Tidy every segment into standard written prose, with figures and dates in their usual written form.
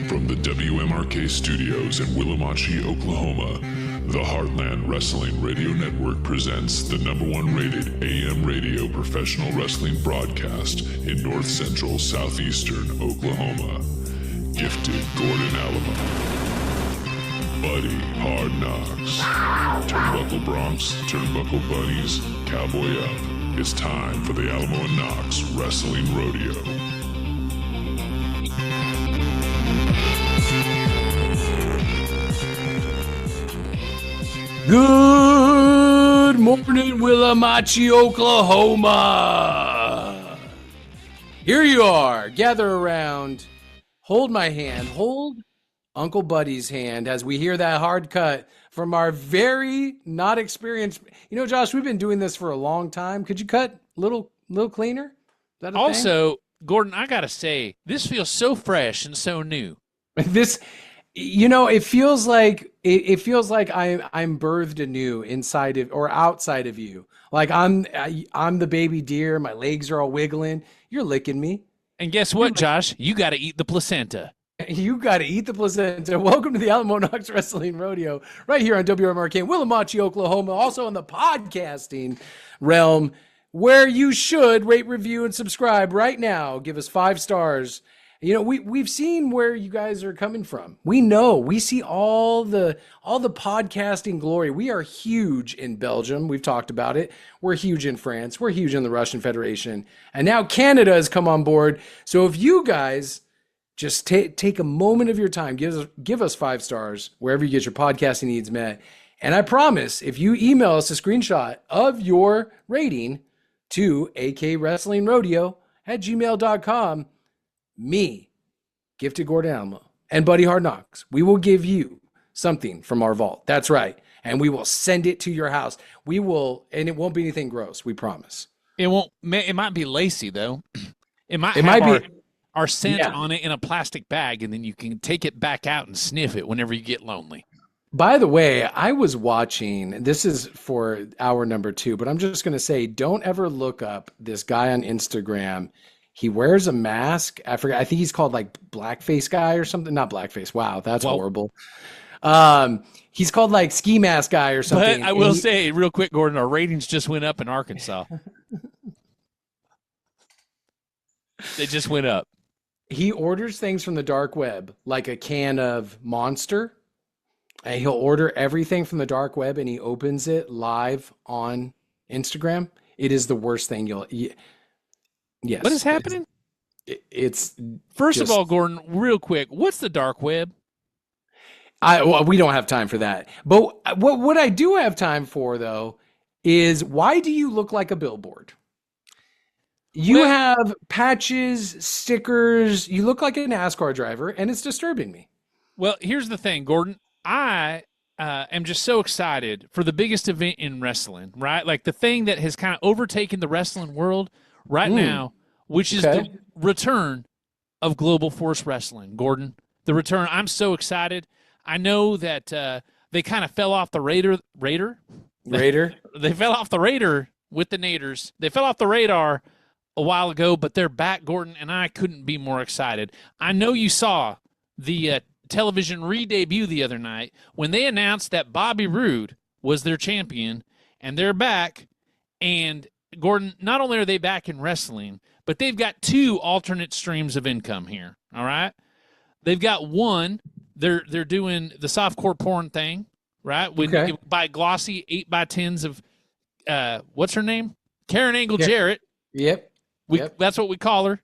From the WMRK studios in Willowmachi, Oklahoma, the Heartland Wrestling Radio Network presents the #1 rated AM radio professional wrestling broadcast in north central southeastern Oklahoma. Gifted Gordon Alamo. Buddy Hard Knocks. Turnbuckle Bronx, Turnbuckle Bunnies, Cowboy Up. It's time for the Alamo and Knox Wrestling Rodeo. Good morning, Willowmachi, Oklahoma. Here you are. Gather around. Hold my hand. Hold Uncle Buddy's hand as we hear that hard cut from our very not experienced. You know, Josh, we've been doing this for a long time. Could you cut a little cleaner? Is that a also, thing? Gordon, I got to say, this feels so fresh and so new. This, you know, it feels like I'm birthed anew inside of or outside of you. Like I'm the baby deer. My legs are all wiggling. You're licking me. And guess what, Josh? You got to eat the placenta. You got to eat the placenta. Welcome to the Alamo Knox Wrestling Rodeo, right here on WMRK in Willowmachi, Oklahoma. Also on the podcasting realm, where you should rate, review, and subscribe right now. Give us 5 stars. You know, we've seen where you guys are coming from. We know, we see all the podcasting glory. We are huge in Belgium. We've talked about it. We're huge in France. We're huge in the Russian Federation. And now Canada has come on board. So if you guys just take a moment of your time, give us 5 stars wherever you get your podcasting needs met. And I promise, if you email us a screenshot of your rating to akwrestlingrodeo@gmail.com, me, Gifted Gordon Alamo, and Buddy Hard Knocks, we will give you something from our vault. That's right. And we will send it to your house. We will, and it won't be anything gross, we promise. It won't. It might be lacy, though. It might be our scent on it in a plastic bag, and then you can take it back out and sniff it whenever you get lonely. By the way, I was watching, this is for hour number 2, but I'm just going to say, don't ever look up this guy on Instagram. He wears a mask. I forget. I think he's called like Blackface Guy or something. Not Blackface. Wow, that's horrible. He's called like Ski Mask Guy or something. But I will say real quick, Gordon, our ratings just went up in Arkansas. They just went up. He orders things from the dark web, like a can of Monster. And he'll order everything from the dark web, and he opens it live on Instagram. It is the worst thing Yes. What is happening? It's first of all, Gordon, real quick, what's the dark web? We don't have time for that. But what I do have time for, though, is why do you look like a billboard? You have patches, stickers. You look like a NASCAR driver, and it's disturbing me. Well, here's the thing, Gordon. I am just so excited for the biggest event in wrestling, right? Like the thing that has kind of overtaken the wrestling world right now, which is the return of Global Force Wrestling, Gordon. The return. I'm so excited. I know that they kind of fell off the radar. They fell off the radar with the Naders. They fell off the radar a while ago, but they're back, Gordon, and I couldn't be more excited. I know you saw the television re-debut the other night when they announced that Bobby Roode was their champion, and they're back. And Gordon, not only are they back in wrestling, but they've got 2 alternate streams of income here. All right, they've got one. They're doing the softcore porn thing, right? You buy glossy 8x10s of what's her name, Karen Angle Jarrett. Yep. That's what we call her.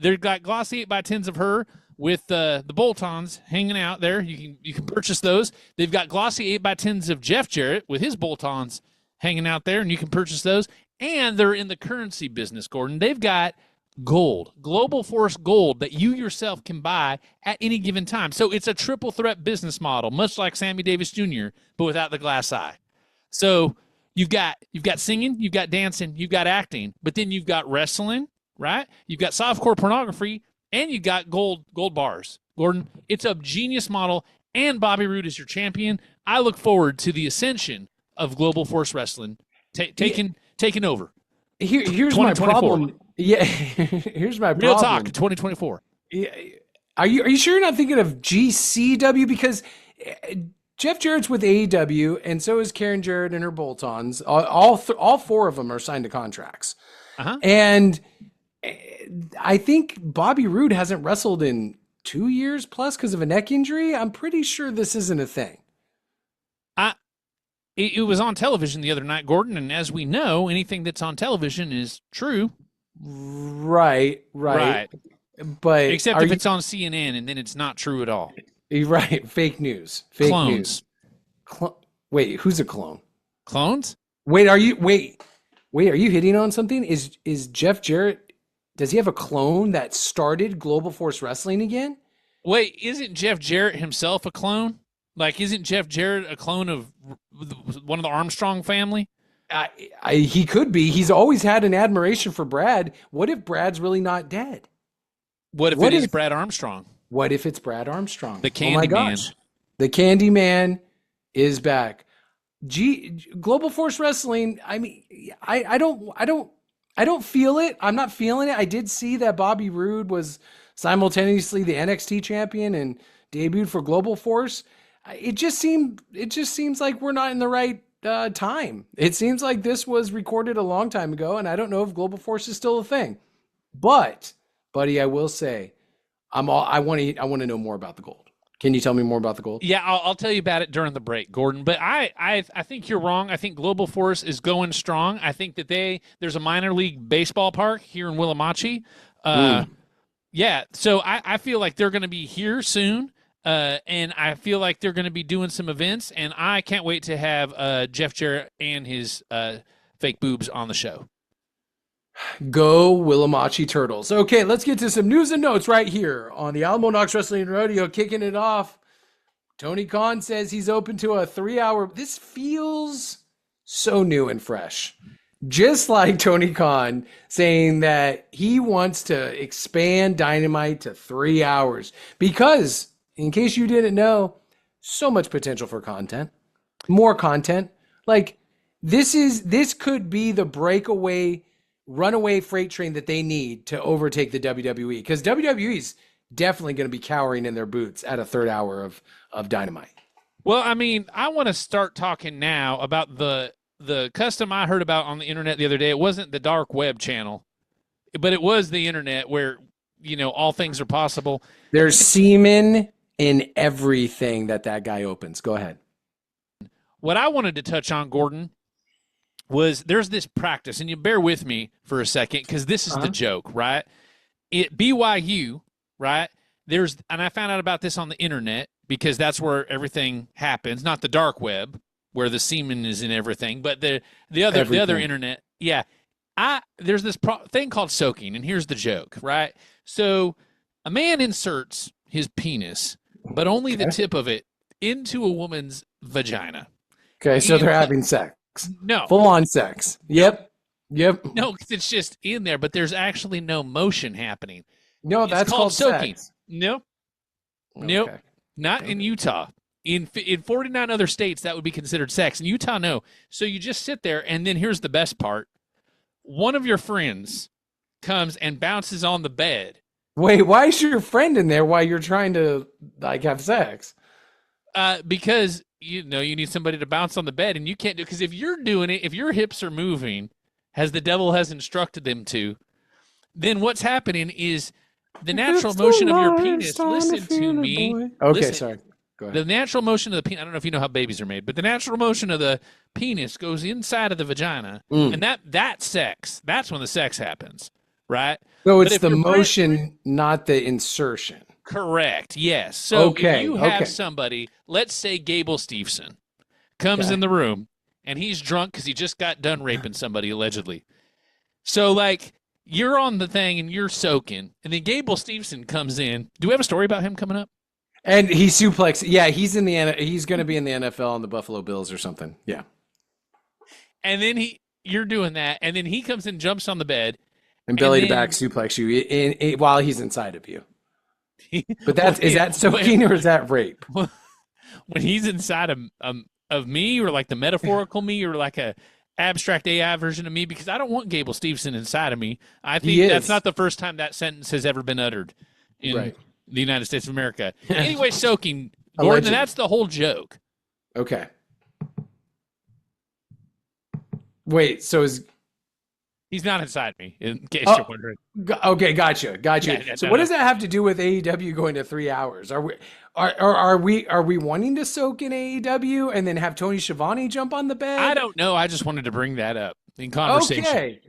They've got glossy 8x10s of her with the bolt-ons hanging out there. You can purchase those. They've got glossy 8x10s of Jeff Jarrett with his bolt-ons hanging out there, and you can purchase those. And they're in the currency business, Gordon. They've got gold, Global Force gold that you yourself can buy at any given time. So it's a triple threat business model, much like Sammy Davis Jr., but without the glass eye. So you've got singing, you've got dancing, you've got acting, but then you've got wrestling, right? You've got softcore pornography, and you've got gold bars. Gordon, it's a genius model, and Bobby Roode is your champion. I look forward to the ascension of Global Force Wrestling taking over. Here's my problem. Yeah, here's my problem. Real talk, 2024. Are you sure you're not thinking of GCW? Because Jeff Jarrett's with AEW, and so is Karen Jarrett and her bolt-ons. All four of them are signed to contracts. And I think Bobby Roode hasn't wrestled in 2 years plus because of a neck injury. I'm pretty sure this isn't a thing. It was on television the other night, Gordon, and as we know, anything that's on television is true. Right. But except if it's on CNN, and then it's not true at all. Right, fake news. Clones. Wait, who's a clone? Clones? Wait, are you hitting on something? Is Jeff Jarrett, does he have a clone that started Global Force Wrestling again? Wait, isn't Jeff Jarrett himself a clone? Like, isn't Jeff Jarrett a clone of one of the Armstrong family? He could be. He's always had an admiration for Brad. What if Brad's really not dead? What if it is Brad Armstrong? What if it's Brad Armstrong? The Candy Man. The Candy Man is back. Global Force Wrestling. I mean, I don't feel it. I'm not feeling it. I did see that Bobby Roode was simultaneously the NXT champion and debuted for Global Force. It just seems like we're not in the right time. It seems like this was recorded a long time ago, and I don't know if Global Force is still a thing. But, buddy, I will say, I want to know more about the gold. Can you tell me more about the gold? Yeah, I'll tell you about it during the break, Gordon. But I think you're wrong. I think Global Force is going strong. I think that there's a minor league baseball park here in Willamachi. Yeah, so I feel like they're going to be here soon. And I feel like they're going to be doing some events, and I can't wait to have Jeff Jarrett and his fake boobs on the show. Go Willamachi Turtles. Okay, let's get to some news and notes right here on the Alamo Knox Wrestling Rodeo. Kicking it off, Tony Khan says he's open to a 3-hour. This feels so new and fresh. Just like Tony Khan saying that he wants to expand Dynamite to 3 hours because, in case you didn't know, so much potential for content, more content. Like this could be the runaway freight train that they need to overtake the WWE, because WWE is definitely going to be cowering in their boots at a 3rd hour of Dynamite. Well, I mean, I want to start talking now about the custom I heard about on the internet the other day. It wasn't the dark web channel, but it was the internet where, all things are possible. There's semen in everything that guy opens. Go ahead. What I wanted to touch on, Gordon, was there's this practice, and you bear with me for a second because this is the joke, right? At BYU, right? And I found out about this on the internet because that's where everything happens, not the dark web where the semen is in everything, but the other internet. Yeah. There's this thing called soaking, and here's the joke, right? So a man inserts his penis, but only the tip of it, into a woman's vagina. Okay, so they're having sex. No. Full-on sex. Yep. No, because it's just in there, but there's actually no motion happening. No, that's called soaking. Sex. Nope. Okay. Nope. Not in Utah. In 49 other states, that would be considered sex. In Utah, no. So you just sit there, and then here's the best part. One of your friends comes and bounces on the bed. Wait, why is your friend in there while you're trying to have sex? Because you need somebody to bounce on the bed, and you can't do, because if you're doing it, if your hips are moving as the devil has instructed them to, then what's happening is the natural motion of your penis. Listen to me. Okay, sorry. Go ahead. The natural motion of the penis. I don't know if you know how babies are made, but the natural motion of the penis goes inside of the vagina, and that's sex. That's when the sex happens, right? So it's the motion, not the insertion. Correct. Yes. So if you have somebody, let's say Gable Steveson, comes in the room and he's drunk because he just got done raping somebody allegedly. So you're on the thing and you're soaking, and then Gable Steveson comes in. Do we have a story about him coming up? And he suplexed. Yeah, he's going to be in the NFL on the Buffalo Bills or something. Yeah. And then you're doing that, and then he comes and jumps on the bed and belly to back suplex you while he's inside of you. But is that soaking or is that rape? When he's inside of me, or like the metaphorical me, or like a abstract AI version of me, because I don't want Gable Steveson inside of me. I think that's not the first time that sentence has ever been uttered in the United States of America. Anyway, soaking, Gordon, and that's the whole joke. Okay. Wait, so he's not inside me, in case you're wondering. Okay, gotcha. Yeah, so what does that have to do with AEW going to 3 hours? Are we wanting to soak in AEW and then have Tony Schiavone jump on the bed? I don't know. I just wanted to bring that up in conversation. Okay.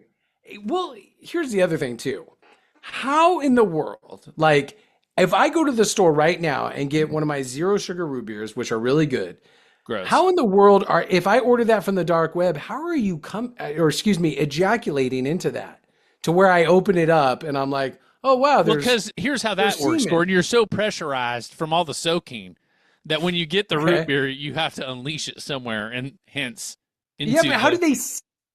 Well, here's the other thing too. How in the world, like, if I go to the store right now and get one of my zero sugar root beers, which are really good, gross. How in the world if I order that from the dark web, how are you ejaculating into that to where I open it up and I'm like, oh wow, because here's how that works, Gordon. You're so pressurized from all the soaking that when you get the root beer, you have to unleash it somewhere, and hence but how do they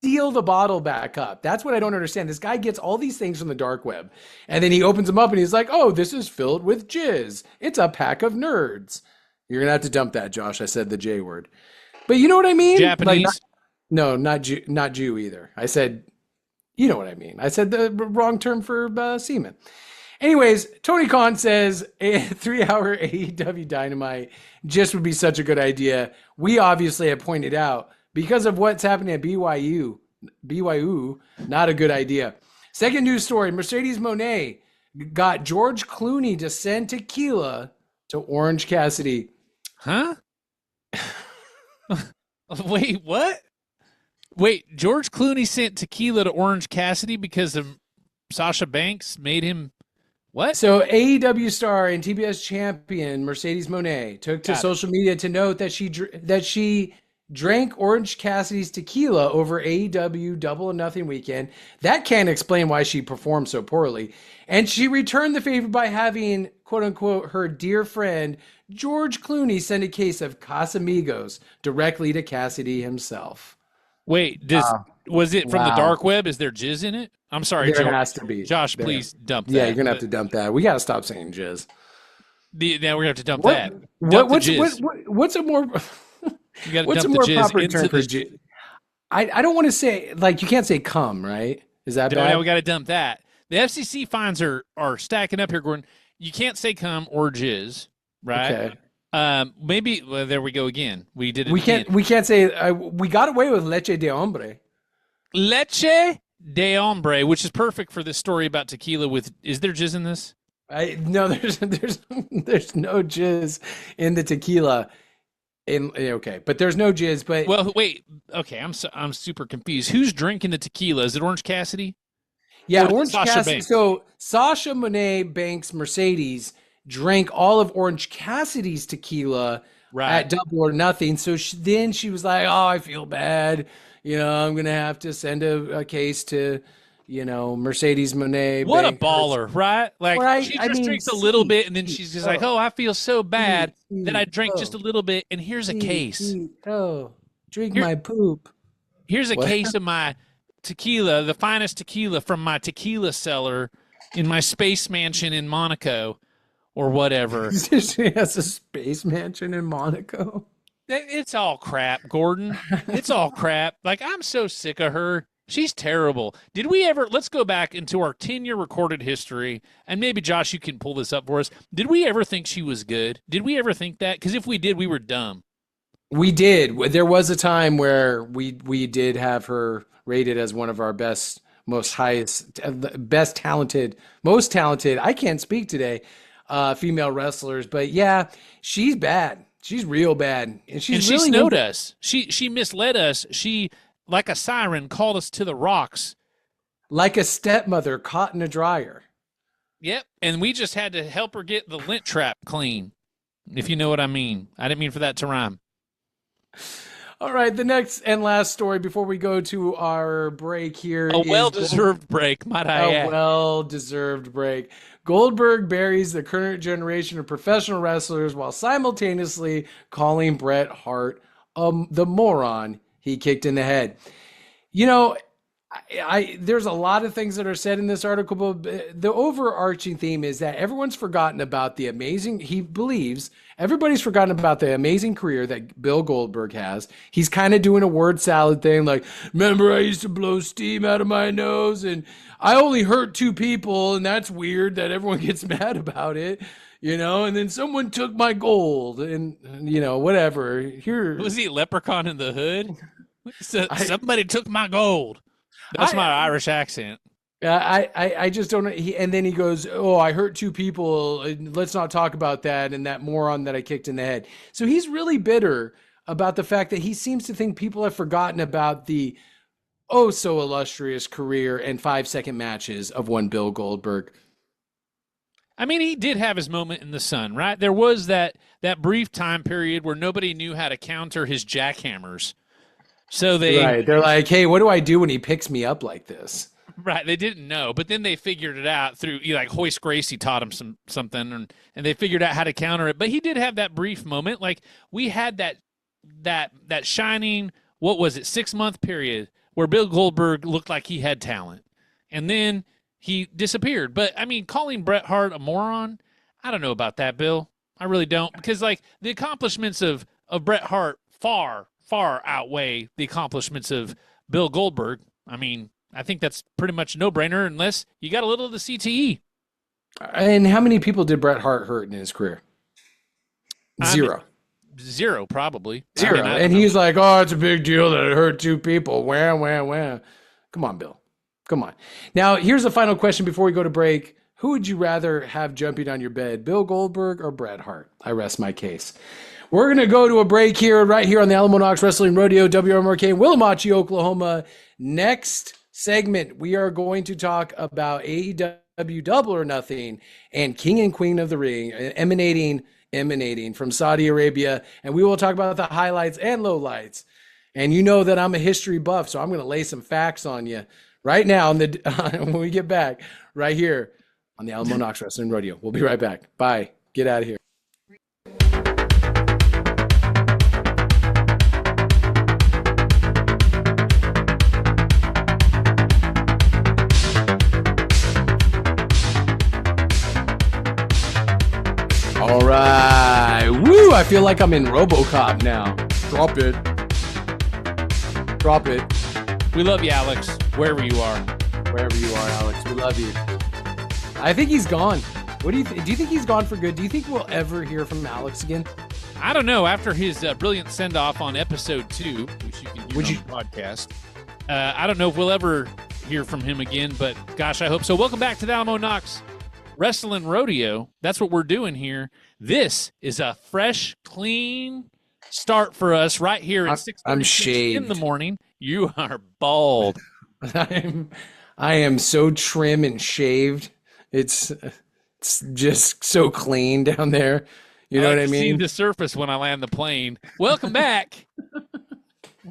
seal the bottle back up? That's what I don't understand. This guy gets all these things from the dark web, and then he opens them up and he's like, oh, this is filled with jizz. It's a pack of nerds. You're gonna have to dump that, Josh. I said the J word, but you know what I mean. Japanese? Not Jew either. I said, you know what I mean. I said the wrong term for semen. Anyways, Tony Khan says a 3-hour AEW Dynamite just would be such a good idea. We obviously have pointed out because of what's happening at BYU, not a good idea. Second news story: Mercedes Moné got George Clooney to send tequila to Orange Cassidy. Huh? Wait, what? Wait, George Clooney sent tequila to Orange Cassidy because of Sasha Banks made him what? So AEW star and TBS champion Mercedes Moné took to social media to note that she drank Orange Cassidy's tequila over AEW Double or Nothing weekend. That can't explain why she performed so poorly. And she returned the favor by having, quote unquote, her dear friend George Clooney send a case of Casamigos directly to Cassidy himself. Wait, was it from the dark web? Is there jizz in it? I'm sorry, there has to be. Josh, please dump that. Yeah, you're gonna have to dump that. We gotta stop saying jizz. Now we're gonna have to dump that. What's a more proper term for jizz? I don't want to say, like, you can't say cum, right? Is that bad? Yeah, we got to dump that. The FCC fines are stacking up here, Gordon. You can't say cum or jizz, right? Okay. Maybe there we go again. We did it. We can't say we got away with leche de hombre. Leche de hombre, which is perfect for this story about tequila. Is there jizz in this? No, there's no jizz in the tequila. Okay, but there's no jizz. But well, wait. Okay, I'm super confused. Who's drinking the tequila? Is it Orange Cassidy? Yeah, Orange Cassidy. Banks? So Sasha Moné Banks Mercedes drank all of Orange Cassidy's tequila at Double or Nothing. So then she was like, "Oh, I feel bad. I'm gonna have to send a case to." Mercedes Moné. What a baller, right? Like, she just drinks a little bit, and then she's just like, oh, I feel so bad that I drank just a little bit, and here's a case. Drink my poop. Here's a case of my tequila, the finest tequila from my tequila cellar in my space mansion in Monaco, or whatever. She has a space mansion in Monaco? It's all crap, Gordon. It's all crap. Like, I'm so sick of her. She's terrible. Did we ever, let's go back into our 10-year recorded history, and maybe, Josh, you can pull this up for us. Did we ever think she was good? Did we ever think that? Because if we did, we were dumb. We did. There was a time where we did have her rated as one of our best talented, I can't speak today, female wrestlers. But yeah, she's bad. She's real bad. And she snowed us. She misled us. She, like a siren, called us to the rocks. Like a stepmother caught in a dryer. Yep, and we just had to help her get the lint trap clean, if you know what I mean. I didn't mean for that to rhyme. All right, the next and last story before we go to our break here. A well-deserved break, might I add. A well-deserved break. Goldberg buries the current generation of professional wrestlers while simultaneously calling Bret Hart the moron he kicked in the head. There's a lot of things that are said in this article, but the overarching theme is that everyone's forgotten about everybody's forgotten about the amazing career that Bill Goldberg has. He's kind of doing a word salad thing, like, remember I used to blow steam out of my nose and I only hurt 2 people, and that's weird that everyone gets mad about it. and then someone took my gold and, whatever. Here. Was he Leprechaun in the Hood? Somebody took my gold. That's my Irish accent. I just don't know. And then he goes, "Oh, I hurt two people. Let's not talk about that." And that moron that I kicked in the head. So he's really bitter about the fact that he seems to think people have forgotten about the oh so illustrious career and 5-second matches of one Bill Goldberg. I mean, he did have his moment in the sun, right? There was that brief time period where nobody knew how to counter his jackhammers. So they're like, "Hey, what do I do when he picks me up like this?" Right, they didn't know, but then they figured it out through like Hoist Gracie taught him something, and they figured out how to counter it. But he did have that brief moment. Like we had that shining, what was it, 6-month period where Bill Goldberg looked like he had talent, and then he disappeared. But I mean, calling Bret Hart a moron, I don't know about that, Bill. I really don't, because like the accomplishments of Bret Hart far outweigh the accomplishments of Bill Goldberg. I mean, I think that's pretty much a no-brainer unless you got a little of the CTE. And how many people did Bret Hart hurt in his career? Zero. Zero, probably. Zero. I mean, and he's like, "Oh, it's a big deal that it hurt two people." Wah. Come on, Bill. Come on. Now, here's the final question before we go to break. Who would you rather have jumping on your bed, Bill Goldberg or Bret Hart? I rest my case. We're going to go to a break here, right here on the Alamo Knox Wrestling Rodeo, WMRK in Willamachi, Oklahoma. Next segment, we are going to talk about AEW Double or Nothing and King and Queen of the Ring emanating from Saudi Arabia. And we will talk about the highlights and lowlights. And you know that I'm a history buff, so I'm going to lay some facts on you right now when we get back right here on the Alamo Knox Wrestling Rodeo. We'll be right back. Bye. Get out of here. All right. Woo! I feel like I'm in RoboCop now. Drop it. We love you, Alex. Wherever you are, Alex. We love you. I think he's gone. What do you think? Do you think he's gone for good? Do you think we'll ever hear from Alex again? I don't know. After his brilliant send-off on episode 2, which you can hear on the podcast, I don't know if we'll ever hear from him again, but gosh, I hope so. Welcome back to the Alamo Knox Wrestling Rodeo. That's what we're doing here. This is a fresh, clean start for us right here at 6:36 in the morning. You are bald. I am so trim and shaved. It's just so clean down there. You know what I mean? See the surface when I land the plane. Welcome back.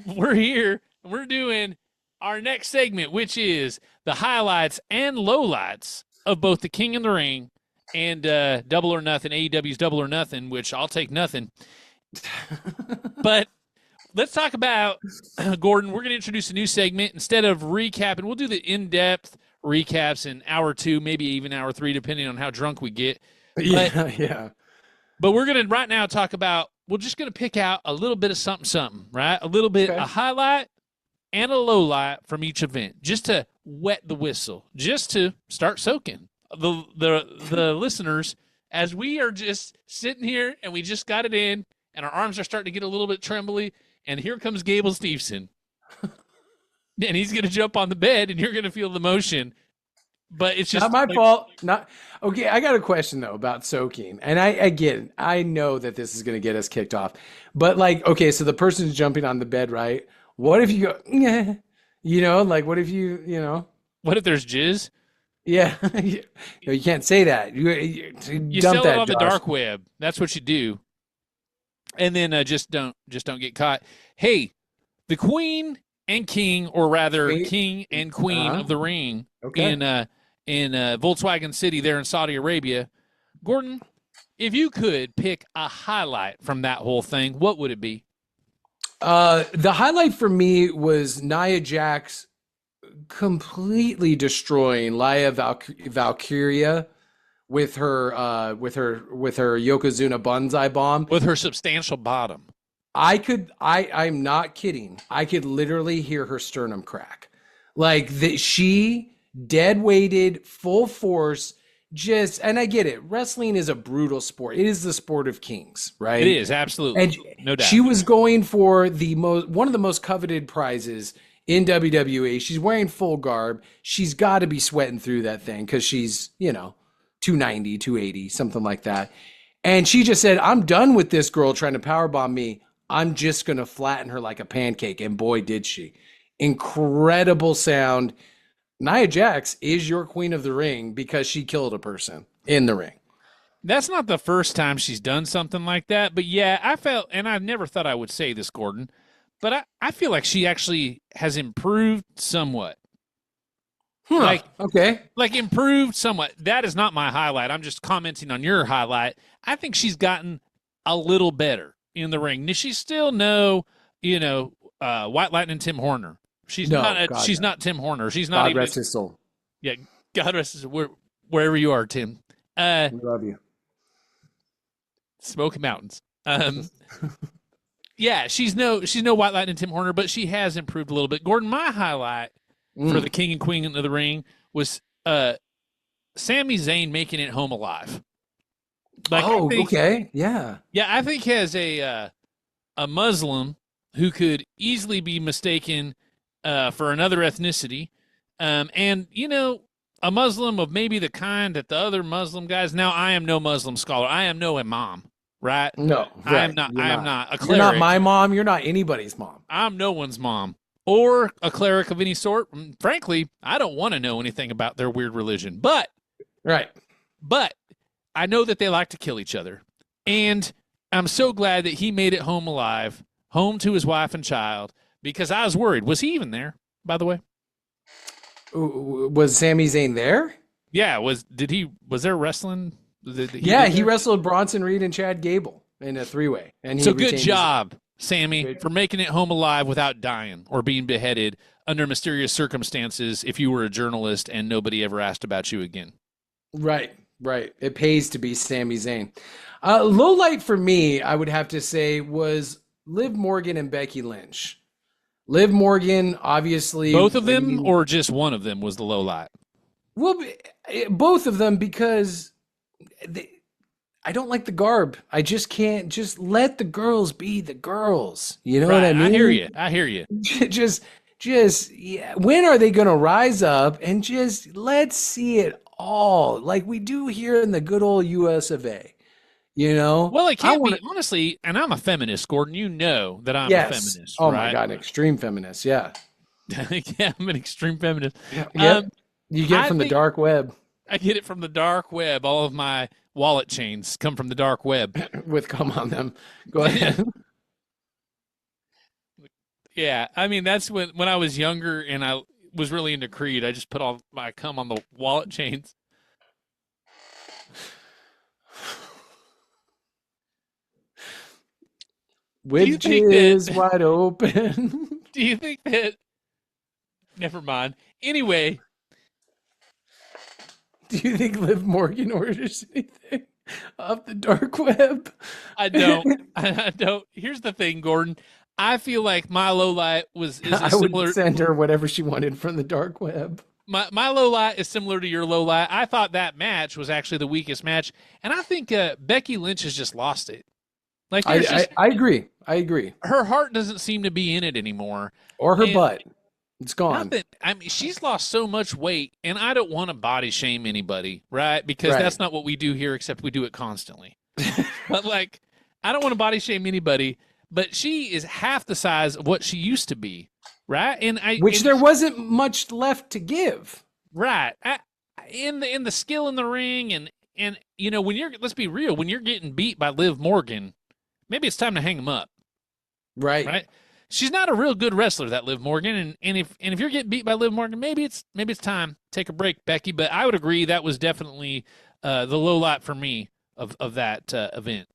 We're here. We're doing our next segment, which is the highlights and lowlights of both the King and the Ring and Double or Nothing, AEW's Double or Nothing, which I'll take nothing. But let's talk about, Gordon, we're going to introduce a new segment. Instead of recapping, we'll do the in-depth recaps in hour 2, maybe even hour 3, depending on how drunk we get. Yeah. But we're going to right now talk about, we're just going to pick out a little bit of something, right? A little bit, a highlight and a low light from each event, just to wet the whistle, just to start soaking the listeners as we are just sitting here and we just got it in and our arms are starting to get a little bit trembly. And here comes Gable Steveson. And he's going to jump on the bed and you're going to feel the motion. But it's just not my fault. Okay, I got a question though about soaking. And I know that this is going to get us kicked off. But okay, so the person's jumping on the bed, right? What if you go, what if what if there's jizz? Yeah. You can't say that. You dump sell that, it on the dark web. That's what you do. And then just don't get caught. Hey, the Queen and King, or rather King and Queen of the Ring in Volkswagen City there in Saudi Arabia. Gordon, if you could pick a highlight from that whole thing, what would it be? The highlight for me was Nia Jax completely destroying Laya Valkyria with her Yokozuna Banzai bomb with her substantial bottom. I'm not kidding. I could literally hear her sternum crack. She dead weighted full force, and I get it. Wrestling is a brutal sport. It is the sport of kings, right? It is, absolutely. And no doubt. She was going for one of the most coveted prizes in WWE. She's wearing full garb. She's got to be sweating through that thing because she's, 290, 280, something like that. And she just said, I'm done with this girl trying to powerbomb me. I'm just going to flatten her like a pancake. And boy, did she. Incredible sound. Nia Jax is your queen of the ring because she killed a person in the ring. That's not the first time she's done something like that. But yeah, I felt, and I never thought I would say this, Gordon, but I feel like she actually has improved somewhat. Huh, Like improved somewhat. That is not my highlight. I'm just commenting on your highlight. I think she's gotten a little better in the ring. She's still White Lightning Tim Horner. She's not Tim Horner. She's not God even. Rest his soul. Yeah, God rest his soul. Wherever you are, Tim. We love you. Smoky Mountains. Yeah, she's no White Lightning Tim Horner, but she has improved a little bit. Gordon, my highlight for the King and Queen of the Ring was Sami Zayn making it home alive. Okay, yeah. Yeah, I think as a Muslim who could easily be mistaken for another ethnicity, and a Muslim of maybe the kind that the other Muslim guys. Now, I am no Muslim scholar. I am no imam, right? No, right. I am not. I am not a cleric. You're not my mom. You're not anybody's mom. I'm no one's mom or a cleric of any sort. Frankly, I don't want to know anything about their weird religion. But I know that they like to kill each other, and I'm so glad that he made it home alive, home to his wife and child. Because I was worried. Was he even there, by the way? Was Sami Zayn there? Yeah. Was there wrestling? He wrestled Bronson Reed and Chad Gable in a three-way. And so good job, Sammy, for making it home alive without dying or being beheaded under mysterious circumstances if you were a journalist and nobody ever asked about you again. Right. It pays to be Sami Zayn. Low light for me, I would have to say, was Liv Morgan and Becky Lynch. Liv Morgan, obviously. Both of them, or just one of them was the low light? Well, both of them, because I don't like the garb. I just can't. Just let the girls be the girls. You know what I mean? I hear you. just when are they going to rise up and just let's see it all like we do here in the good old US of A? Well, it can't be, honestly, and I'm a feminist, Gordon. You know that I'm a feminist. Oh, right? my God, an extreme feminist, yeah. Yeah, I'm an extreme feminist. Yep. You get it from the dark web. I get it from the dark web. All of my wallet chains come from the dark web. With cum on them. Go ahead. Yeah, I mean, that's when I was younger and I was really into Creed. I just put all my cum on the wallet chains. Which is wide open. Do you think that? Never mind. Anyway. Do you think Liv Morgan orders anything off the dark web? I don't. I don't. Here's the thing, Gordon. I feel like my low light I would send her whatever she wanted from the dark web. My low light is similar to your low light. I thought that match was actually the weakest match, and I think Becky Lynch has just lost it. Like I agree. Her heart doesn't seem to be in it anymore, or her butt. It's gone. I mean, she's lost so much weight, and I don't want to body shame anybody, right? Because that's not what we do here, except we do it constantly. But like, I don't want to body shame anybody, but she is half the size of what she used to be, right? There wasn't much left to give, right? In the skill in the ring, and when let's be real, when you're getting beat by Liv Morgan, maybe it's time to hang him up, right? She's not a real good wrestler, that Liv Morgan, and if you're getting beat by Liv Morgan, maybe it's time take a break, Becky. But I would agree that was definitely the low light for me of that event.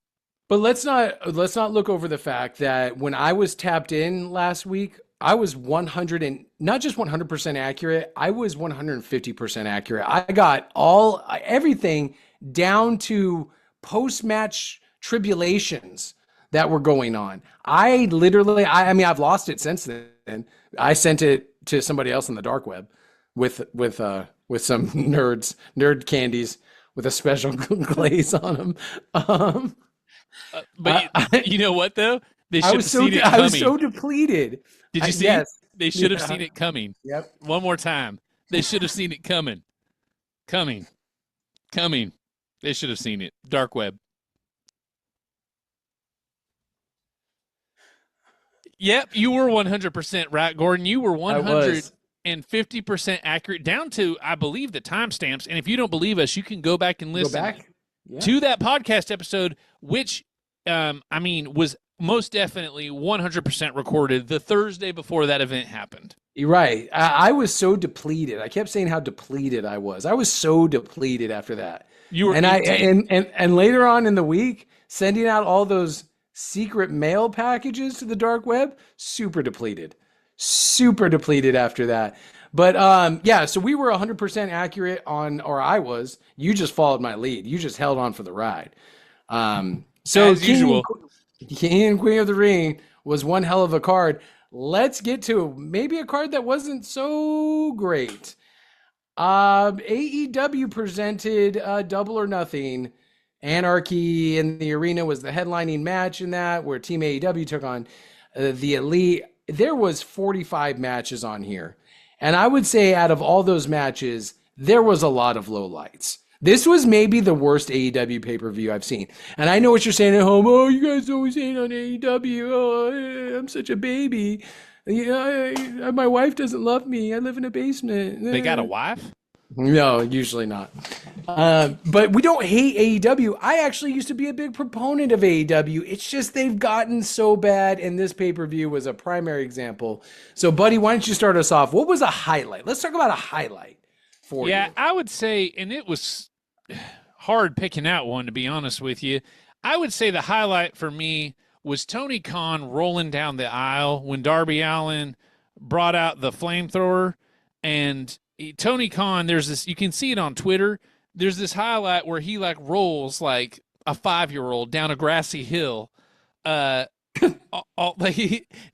But let's not look over the fact that when I was tapped in last week, I was 100 and not just 100% accurate. I was 150% accurate. I got everything down to post-match tribulations that were going on. I mean, I've lost it since then. I sent it to somebody else on the dark web with some nerd candies with a special glaze on them. But you know what though? They I should was have so seen it coming. I was so depleted. Did you see? Yes. They should have seen it coming. Yep. One more time. They should have seen it coming. Coming. They should have seen it. Dark web. Yep, you were 100% right, Gordon. You were 150% accurate, down to, I believe, the timestamps. And if you don't believe us, you can go back and listen to that podcast episode, which, was most definitely 100% recorded the Thursday before that event happened. You're right. I was so depleted. I kept saying how depleted I was. I was so depleted after that. You were, and later on in the week, sending out all those secret mail packages to the dark web, super depleted after that. But so we were 100% accurate or I was. You just followed my lead. You just held on for the ride. So as usual, King and Queen of the Ring was one hell of a card. Let's get to maybe a card that wasn't so great. AEW presented Double or Nothing. Anarchy in the Arena was the headlining match in that, where Team AEW took on the Elite. There was 45 matches on here. And I would say out of all those matches, there was a lot of lowlights. This was maybe the worst AEW pay-per-view I've seen. And I know what you're saying at home. Oh, you guys always hate on AEW. Oh, I'm such a baby. My wife doesn't love me. I live in a basement. They got a wife? No, usually not. But we don't hate AEW. I actually used to be a big proponent of AEW. It's just they've gotten so bad, and this pay-per-view was a primary example. So, buddy, why don't you start us off? What was a highlight? Let's talk about a highlight for you. Yeah, I would say, and it was hard picking out one, to be honest with you. I would say the highlight for me was Tony Khan rolling down the aisle when Darby Allin brought out the flamethrower. And Tony Khan, there's this, you can see it on Twitter. There's this highlight where he like rolls like a 5-year-old down a grassy hill. He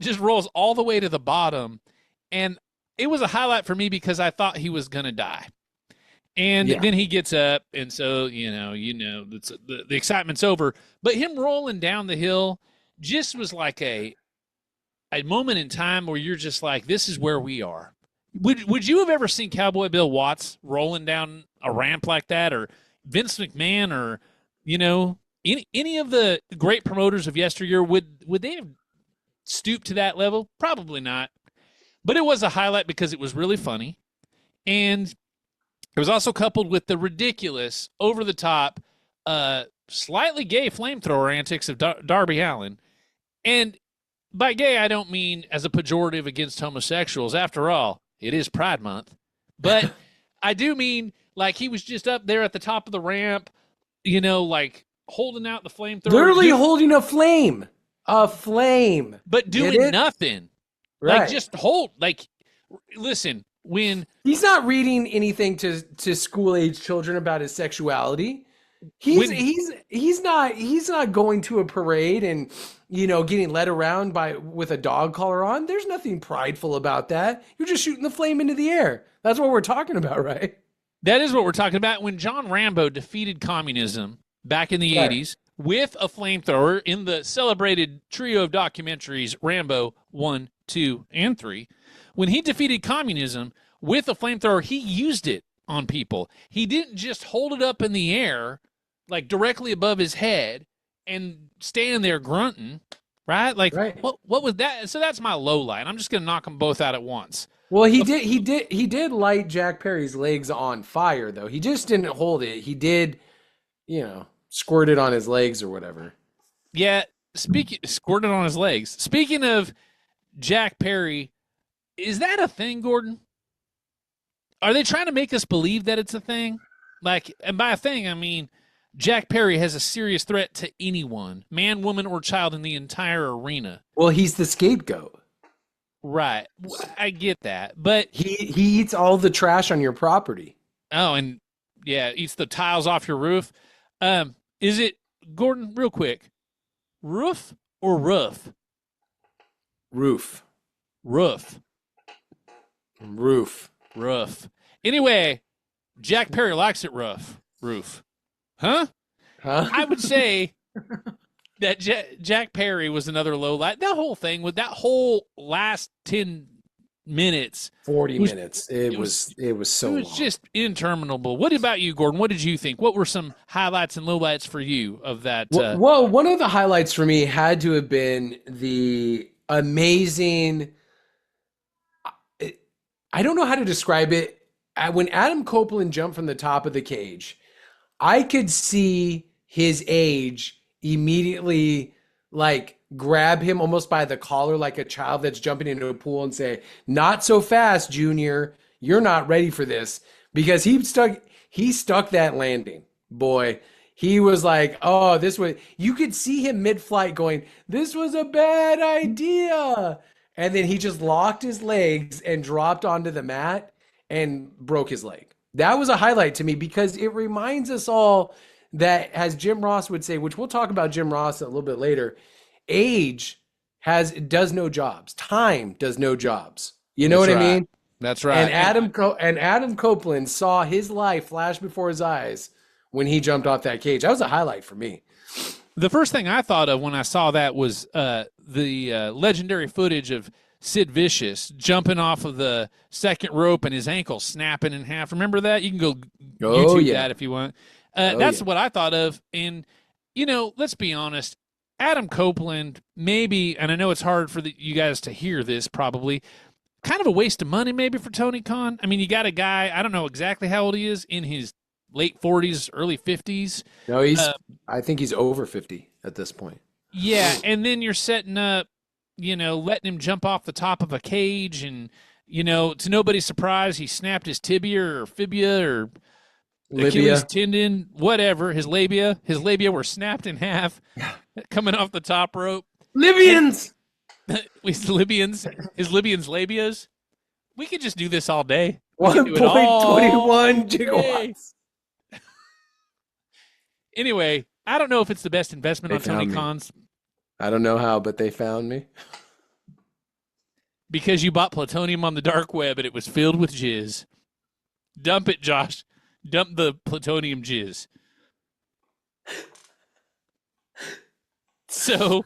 just rolls all the way to the bottom. And it was a highlight for me because I thought he was going to die. And then he gets up, and so, the excitement's over. But him rolling down the hill just was like a moment in time where you're just like, this is where we are. Would you have ever seen Cowboy Bill Watts rolling down a ramp like that, or Vince McMahon, or any of the great promoters of yesteryear? Would they have stooped to that level? Probably not. But it was a highlight because it was really funny, and it was also coupled with the ridiculous, over the top, slightly gay flamethrower antics of Darby Allin. And by gay, I don't mean as a pejorative against homosexuals. After all, it is Pride Month. But I do mean like he was just up there at the top of the ramp, like holding out the flamethrower. Literally holding a flame. But doing nothing. Right. Like just listen, when he's not reading anything to school-age children about his sexuality. He's not going to a parade and getting led around with a dog collar on. There's nothing prideful about that. You're just shooting the flame into the air. That's what we're talking about, right? That is what we're talking about. When John Rambo defeated communism back in the 80s with a flamethrower in the celebrated trio of documentaries Rambo 1, 2, and 3, when he defeated communism with a flamethrower, he used it on people. He didn't just hold it up in the air, like directly above his head, and stand there grunting, right? Like, What was that? So that's my low light. I'm just going to knock them both out at once. Well, he did light Jack Perry's legs on fire, though. He just didn't hold it. He did, squirt it on his legs or whatever. Yeah, squirt it on his legs. Speaking of Jack Perry, is that a thing, Gordon? Are they trying to make us believe that it's a thing? Like, and by a thing, I mean Jack Perry has a serious threat to anyone, man, woman, or child in the entire arena. Well, he's the scapegoat. Right. I get that. But he eats all the trash on your property. Oh, and eats the tiles off your roof. Is it, Gordon, real quick, roof or roof? Roof. Roof. Roof. Rough. Anyway, Jack Perry likes it rough. Roof. Huh? Huh? I would say that Jack Perry was another low light. That whole thing with that whole last 10 minutes 40 was, minutes. It was so long. just interminable. What about you, Gordon? What did you think? What were some highlights and lowlights for you of that? Well, one of the highlights for me had to have been the amazing. I don't know how to describe it. When Adam Copeland jumped from the top of the cage, I could see his age immediately like grab him almost by the collar like a child that's jumping into a pool and say, "Not so fast, Junior. You're not ready for this." Because he stuck that landing. Boy, he was like, "Oh, this was," you could see him mid-flight going, "This was a bad idea." And then he just locked his legs and dropped onto the mat and broke his leg. That was a highlight to me because it reminds us all that, as Jim Ross would say, which we'll talk about Jim Ross a little bit later, age does no jobs. Time does no jobs. You know what I mean? That's right. And Adam Copeland saw his life flash before his eyes when he jumped off that cage. That was a highlight for me. The first thing I thought of when I saw that was the legendary footage of Sid Vicious jumping off of the second rope and his ankle snapping in half. Remember that? You can go YouTube that if you want. That's what I thought of. And, let's be honest, Adam Copeland, maybe, and I know it's hard for you guys to hear this probably, kind of a waste of money maybe for Tony Khan. I mean, you got a guy, I don't know exactly how old he is, in his late 40s, early 50s. No, I think he's over 50 at this point. Yeah, and then you're setting up, letting him jump off the top of a cage and, to nobody's surprise, he snapped his tibia or fibia or Achilles tendon, whatever, his labia. His labia were snapped in half coming off the top rope. Libyans! His Libyans labias. We could just do this all day. 1.21 gigawatts. Anyway, I don't know if it's the best investment on Tony Khan's. I don't know how, but they found me. Because you bought plutonium on the dark web and it was filled with jizz. Dump it, Josh. Dump the plutonium jizz. So,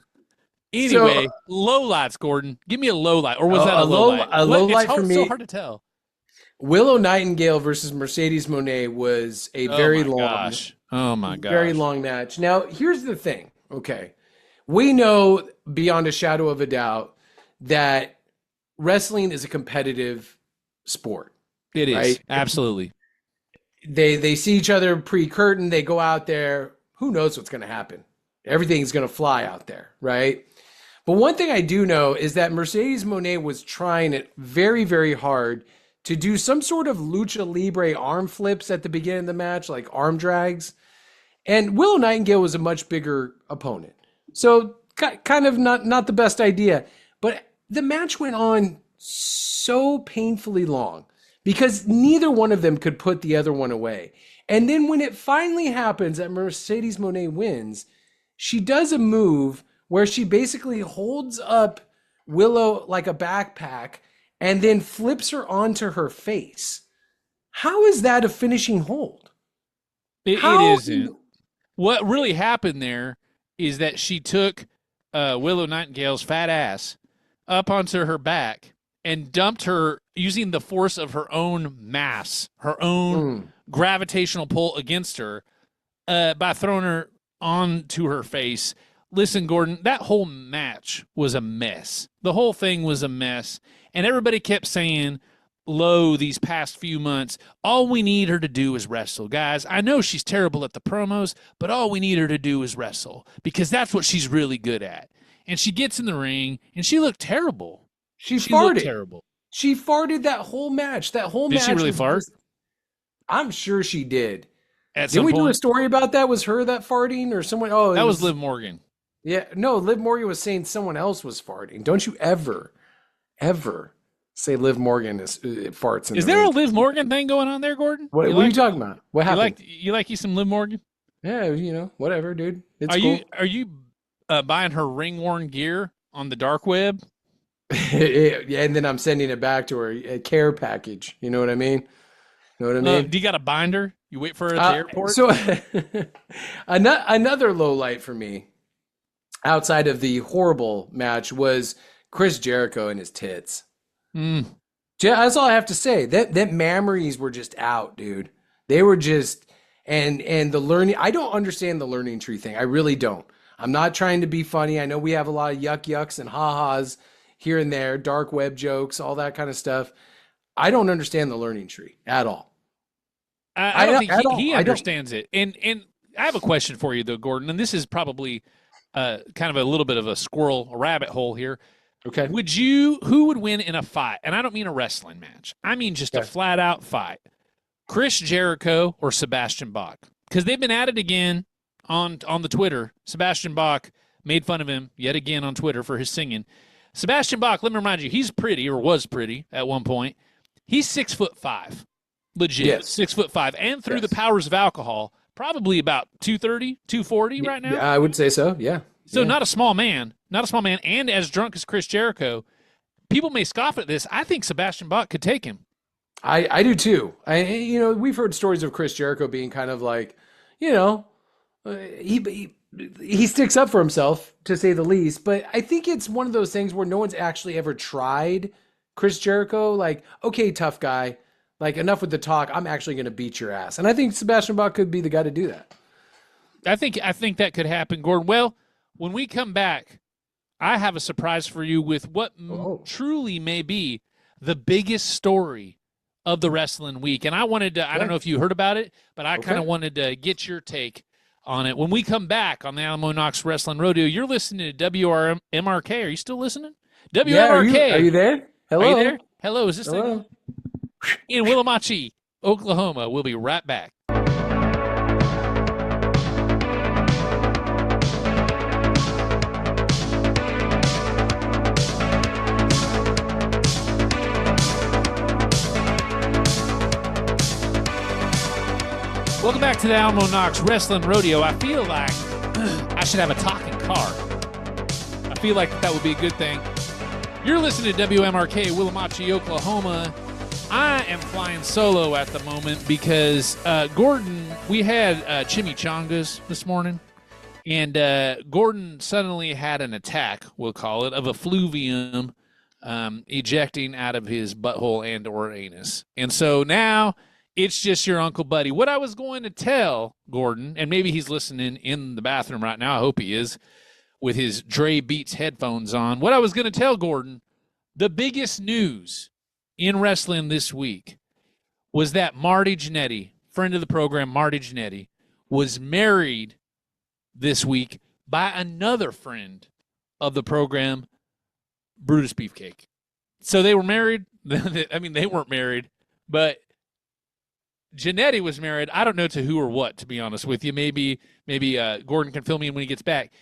anyway, lowlights, Gordon. Give me a lowlight. Or was that a lowlight? A lowlight for me. It's so hard to tell. Willow Nightingale versus Mercedes Moné was a very long. Oh my gosh. Very long match. Now, here's the thing. Okay. We know beyond a shadow of a doubt that wrestling is a competitive sport. It is. Right? Absolutely. They see each other pre-curtain. They go out there. Who knows what's going to happen? Everything's going to fly out there, right? But one thing I do know is that Mercedes Moné was trying it very, very hard to do some sort of lucha libre arm flips at the beginning of the match, like arm drags. And Willow Nightingale was a much bigger opponent. So kind of not the best idea. But the match went on so painfully long because neither one of them could put the other one away. And then when it finally happens that Mercedes Moné wins, she does a move where she basically holds up Willow like a backpack and then flips her onto her face. How is that a finishing hold? It isn't. What really happened there is that she took Willow Nightingale's fat ass up onto her back and dumped her using the force of her own mass, her own gravitational pull against her by throwing her onto her face. Listen, Gordon, that whole match was a mess. The whole thing was a mess. And everybody kept saying, these past few months, all we need her to do is wrestle. Guys, I know she's terrible at the promos, but all we need her to do is wrestle because that's what she's really good at. And she gets in the ring and she looked terrible. She farted. Looked terrible. She farted that whole match. Did she really fart? I'm sure she did. Didn't we do a story about that? Was her that farting or someone? Oh, that was Liv Morgan. Yeah, no, Liv Morgan was saying someone else was farting. Don't you ever say Liv Morgan farts. Is there a Liv Morgan thing going on there, Gordon? What are you talking about? What happened? You like some Liv Morgan? Yeah, whatever, dude. It's cool. Cool. Are you buying her ring-worn gear on the dark web? Yeah, and then I'm sending it back to her, a care package. You know what I mean? Know what I mean? Do you got a binder? You wait for her at the airport? So another low light for me, outside of the horrible match, was Chris Jericho and his tits. That's all I have to say. That memories were just out, dude. They were just and the learning. I don't understand the learning tree thing. I really don't. I'm not trying to be funny. I know we have a lot of yucks and ha-has here and there, dark web jokes, all that kind of stuff. I don't understand the learning tree at all. I don't think he understands it. And I have a question for you though, Gordon, and this is probably kind of a little bit of a rabbit hole here. Okay. Who would win in a fight? And I don't mean a wrestling match. I mean just a flat out fight. Chris Jericho or Sebastian Bach? Because they've been at it again on the Twitter. Sebastian Bach made fun of him yet again on Twitter for his singing. Sebastian Bach, let me remind you, he's pretty or was pretty at one point. He's 6'5", legit, yes. 6'5", and through the powers of alcohol, probably about 230, 240 right now. Yeah, I would say so. Yeah. So not a small man, and as drunk as Chris Jericho. People may scoff at this. I think Sebastian Bach could take him. I do too. We've heard stories of Chris Jericho being kind of like, he sticks up for himself, to say the least. But I think it's one of those things where no one's actually ever tried Chris Jericho. Like, okay, tough guy, like enough with the talk. I'm actually going to beat your ass. And I think Sebastian Bach could be the guy to do that. I think that could happen, Gordon. Well, when we come back, I have a surprise for you with what truly may be the biggest story of the wrestling week. And I wanted to, I don't know if you heard about it, but I kind of wanted to get your take on it. When we come back on the Alamo Knox Wrestling Rodeo, you're listening to WMRK. Are you still listening? WMRK. Yeah, are you there? Hello. Are you there? Hello. Is this Hello. thing in Willowmatchee, Oklahoma? We'll be right back. Welcome back to the Alamo Knox Wrestling Rodeo. I feel like I should have a talking car. I feel like that would be a good thing. You're listening to WMRK, Willowmatchee, Oklahoma. I am flying solo at the moment because, Gordon, we had chimichangas this morning, and Gordon suddenly had an attack, we'll call it, of effluvium ejecting out of his butthole and or anus. And so now it's just your Uncle Buddy. What I was going to tell Gordon, and maybe he's listening in the bathroom right now, I hope he is, with his Dre Beats headphones on. What I was going to tell Gordon, the biggest news in wrestling this week was that Marty Jannetty, friend of the program, Marty Jannetty, was married this week by another friend of the program, Brutus Beefcake. So they were married. I mean, they weren't married, but Jannetty was married. I don't know to who or what, to be honest with you. Maybe Gordon can fill me in when he gets back.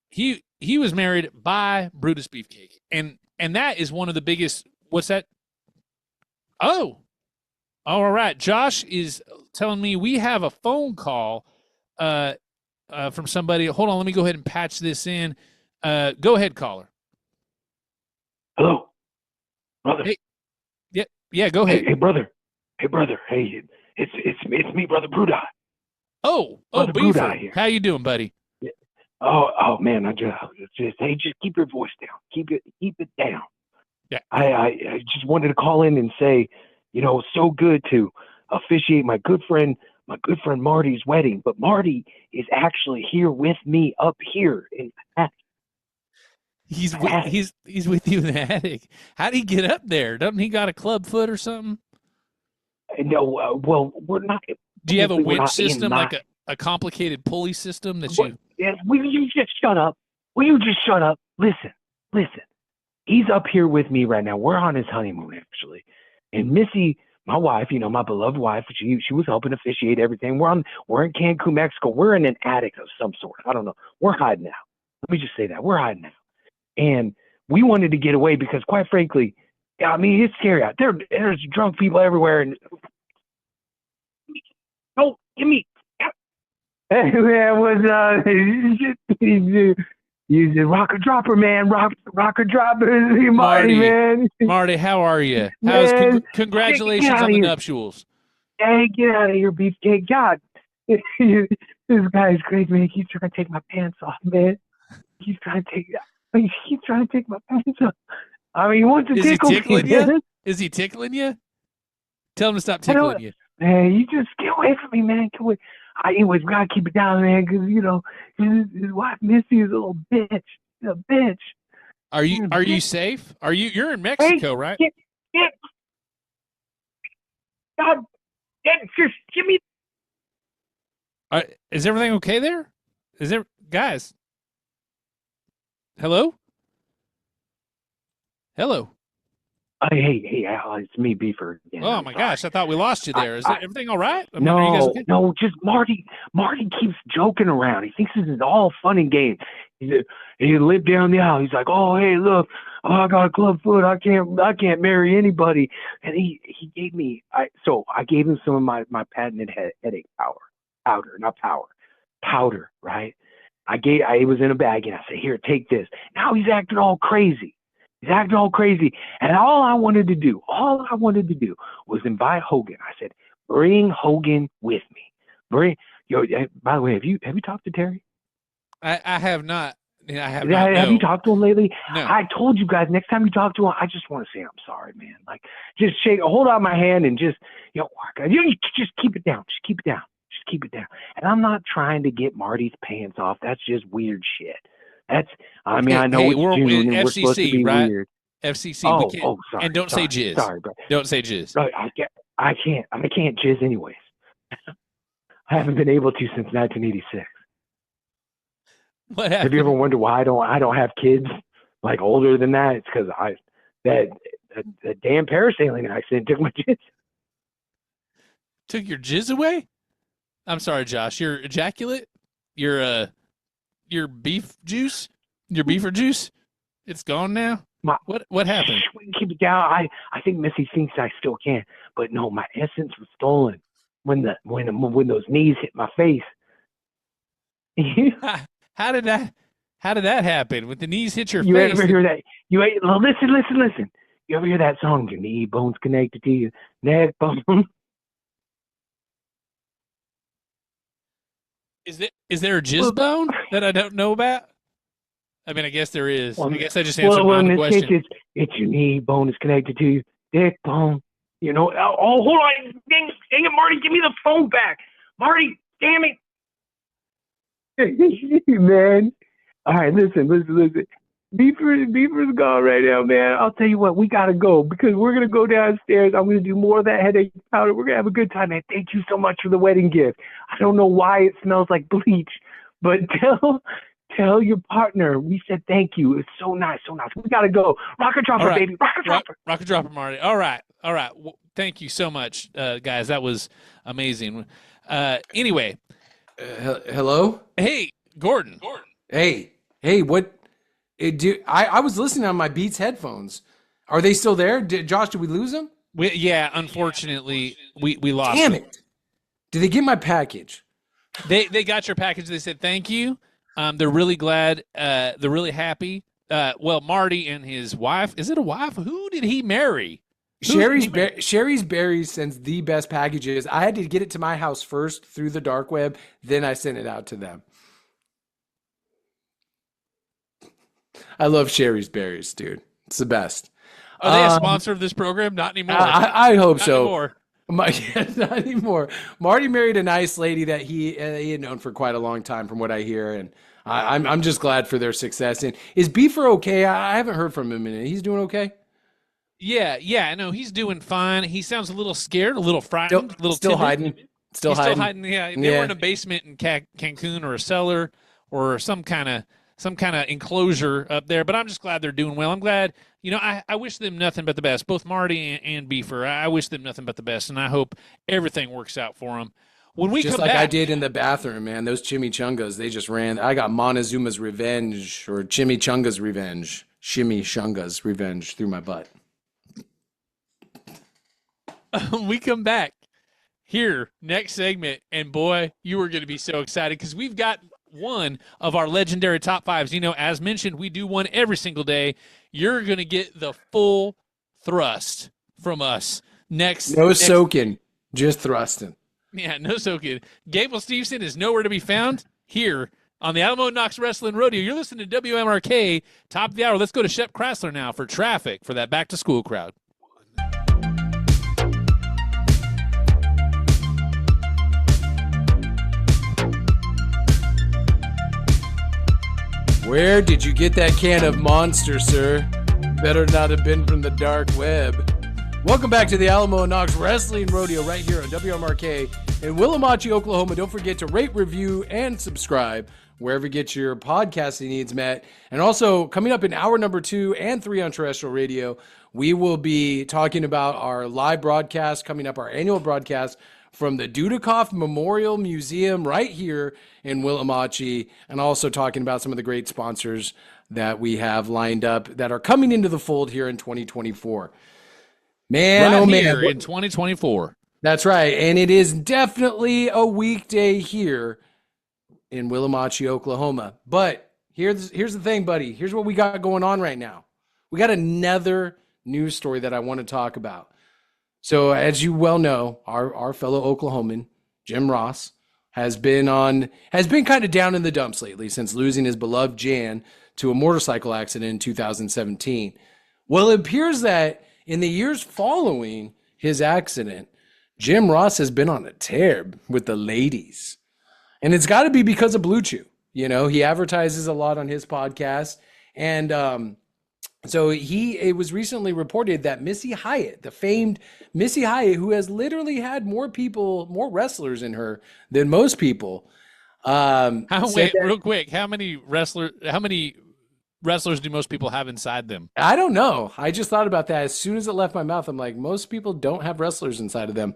He was married by Brutus Beefcake, and that is one of the biggest. What's that? Oh, all right. Josh is telling me we have a phone call from somebody. Hold on, let me go ahead and patch this in. Go ahead, caller. Hello, brother. Hey, yeah, go ahead. Hey, brother. Hey, it's me, brother Brudi. Oh, brother Beaver. Brudi here. How you doing, buddy? Yeah. Oh man, I just keep your voice down. Keep it down. Yeah. I just wanted to call in and say, it's so good to officiate my good friend Marty's wedding, but Marty is actually here with me up here in the attic. He's with you in the attic. How did he get up there? Doesn't he got a club foot or something? No, well, we're not. Do you have a winch system, like a complicated pulley system that you? Yeah, will you just shut up? Listen. He's up here with me right now. We're on his honeymoon, actually. And Missy, my wife, my beloved wife, she was helping officiate everything. We're in Cancun, Mexico. We're in an attic of some sort. I don't know. We're hiding out. Let me just say that. We're hiding out. And we wanted to get away because, quite frankly, I mean, it's scary out there. There's drunk people everywhere. And oh, give me. Hey, man, what's up? You the rocker dropper, man. Rocker dropper. Marty, man. Marty, how are you? Congratulations on the nuptials. Hey, get out of here, beefcake. God, this guy is crazy, man. He's trying to take my pants off, man. He's trying to take my pants off. I mean, he wants to tickle me, man. Is he tickling you? Tell him to stop tickling you. Man, you just get away from me, man. Get away. Anyways, we gotta keep it down, man, because his wife Missy is a little bitch. She's a bitch. Are you safe? You're in Mexico, right? God, just give me. Is everything okay there? Guys? Hello? Hey, Al, it's me, Beefer. Again. Oh my gosh, I thought we lost you there. Is everything all right? No, just Marty. Marty keeps joking around. He thinks this is all fun and games. He lived down the aisle. He's like, oh, hey, look, I got a club foot. I can't marry anybody. And he gave me. I gave him some of my patented headache powder, right? It was in a bag, and I said, here, take this. Now he's acting all crazy. And all I wanted to do was invite Hogan. I said, bring Hogan with me. By the way, have you talked to Terry? I have not. Have you talked to him lately? No. I told you guys, next time you talk to him, I just want to say I'm sorry, man. Like, just hold out my hand and just, you just keep it down. Just keep it down. And I'm not trying to get Marty's pants off. That's just weird shit. I know it's June and we're supposed to be right? weird. FCC. Sorry. And don't say jizz. Sorry, bro. Don't say jizz. Right, I can't jizz anyways. I haven't been able to since 1986. What happened? Have you ever wondered why I don't have kids like older than that? It's because that damn parasailing accident took my jizz. Took your jizz away? I'm sorry, Josh. Your ejaculate? Your beef juice? Your beefer juice? It's gone now? What happened? We can keep it down. I think Missy thinks I still can, but no, my essence was stolen when those knees hit my face. How did that happen? When the knees hit your face? You ever hear that? Listen. You ever hear that song? Your knee bone's connected to your neck bone. Is there a jizz bone that I don't know about? I mean, I guess there is. I guess I just answered my own question. Case, it's your knee bone is connected to your dick bone. Oh, hold on. Dang it, Marty, give me the phone back. Marty, damn it. Man. All right, listen. Beefer's gone right now, man. I'll tell you what, we got to go because we're going to go downstairs. I'm going to do more of that headache powder. We're going to have a good time, man. Thank you so much for the wedding gift. I don't know why it smells like bleach, but tell your partner we said thank you. It's so nice. We got to go. Rocket dropper, right. Baby. Rocket dropper. Rocket dropper, Marty. All right. Well, thank you so much, guys. That was amazing. Anyway. Hello? Hey, Gordon. Hey, what? I was listening on my Beats headphones. Are they still there? Josh, did we lose them? Yeah, unfortunately, we lost them. Damn it. Did they get my package? They got your package. They said thank you. They're really glad. They're really happy. Marty and his wife. Is it a wife? Who did he marry? Sherry's Berries sends the best packages. I had to get it to my house first through the dark web. Then I sent it out to them. I love Sherry's Berries, dude. It's the best. Are they a sponsor of this program? Not anymore. I hope Not so. Anymore. Not anymore. Marty married a nice lady that he had known for quite a long time, from what I hear, and I'm just glad for their success. And is Beefer okay? I haven't heard from him in a minute. He's doing okay? Yeah. No, he's doing fine. He sounds a little scared, a little frightened, a little still timid. hiding. Still hiding. Yeah, they were in a basement in Cancun or a cellar or some kind of enclosure up there. But I'm just glad they're doing well. I'm glad. I wish them nothing but the best. Both Marty and Beefer. I wish them nothing but the best, and I hope everything works out for them. When we just come like back, I did in the bathroom, man. Those chimichangas, they just ran. I got Montezuma's revenge or chimichanga's revenge, chimichanga's revenge through my butt. We come back here next segment, and boy, you are going to be so excited because we've got one of our legendary top fives. As mentioned, we do one every single day. You're going to get the full thrust from us next. Soaking. Just thrusting. Yeah, no so good. Gable Steveson is nowhere to be found here on the Alamo Knox Wrestling Rodeo. You're listening to WMRK, top of the hour. Let's go to Shep Chrysler now for traffic for that back-to-school crowd. Where did you get that can of Monster, sir? Better not have been from the dark web. Welcome back to the Alamo Knox Wrestling Rodeo right here on WMRK in Willowmatchie, Oklahoma. Don't forget to rate, review, and subscribe wherever you get your podcasting needs met. And also, coming up in hour number 2 and 3 on terrestrial radio, we will be talking about our live broadcast, coming up our annual broadcast from the Dudikoff Memorial Museum right here in Willowmatchie, and also talking about some of the great sponsors that we have lined up that are coming into the fold here in 2024. Man, right oh man. Here in 2024. That's right. And it is definitely a weekday here in Willowmatchie, Oklahoma. But here's the thing, buddy. Here's what we got going on right now. We got another news story that I want to talk about. So as you well know, our fellow Oklahoman, Jim Ross, has been kind of down in the dumps lately since losing his beloved Jan to a motorcycle accident in 2017. Well, it appears that in the years following his accident, Jim Ross has been on a tear with the ladies. And it's got to be because of Blue Chew. You know, he advertises a lot on his podcast. And so it was recently reported that Missy Hyatt, the famed Missy Hyatt, who has literally had more wrestlers in her than most people. Real quick, how many wrestlers do most people have inside them? I don't know. I just thought about that as soon as it left my mouth. I'm like, most people don't have wrestlers inside of them.